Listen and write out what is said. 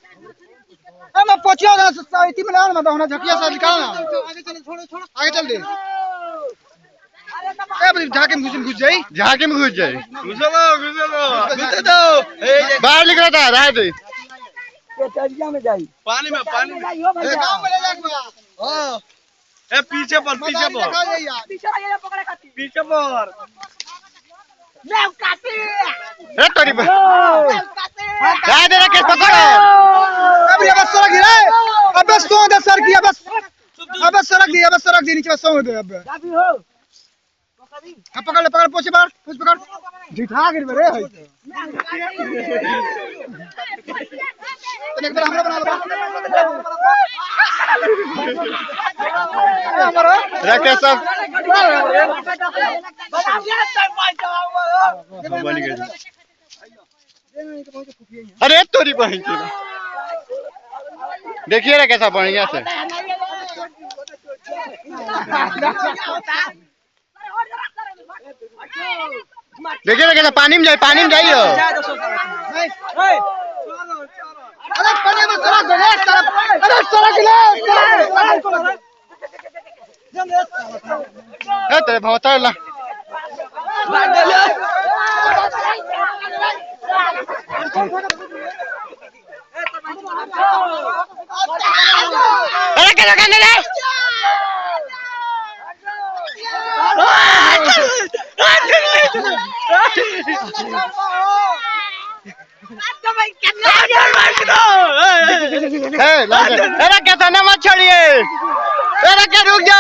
मैं पहुंचा ना इतनी में ना होना झकिया से निकालना आगे चल छोड़ आगे चल दे ए झाके में घुस जाई झाके में घुस जाए घुसे दो बाहर निकला था रहा दे ये चरिया में जाई पानी में जाई हो भैया गांव में ले जाके हां ए पीछे पर पीछे पर ले काटी ए तोरी बा जा दे केस पकड़ अबे बस सड़क गिरा अबे सो दे सर की अबे सड़क दी नीचे सो दे अबे जाबी हो पकड़ पोछे बाहर पोछ पकड़ जिठा गिर रे है एक बार हमरा बना लो हमारा रखे सब बन गए अरे तोरी बहन की देखिए रे कैसा बढ़िया से देखिए ना कैसा पानी में जाइए अरे पानी में सड़क दे अरे सड़क ले तेरे भवता ला अरे क्या करने रे अरे कैसा ना मत छोड़िए अरे क्या रुक जाओ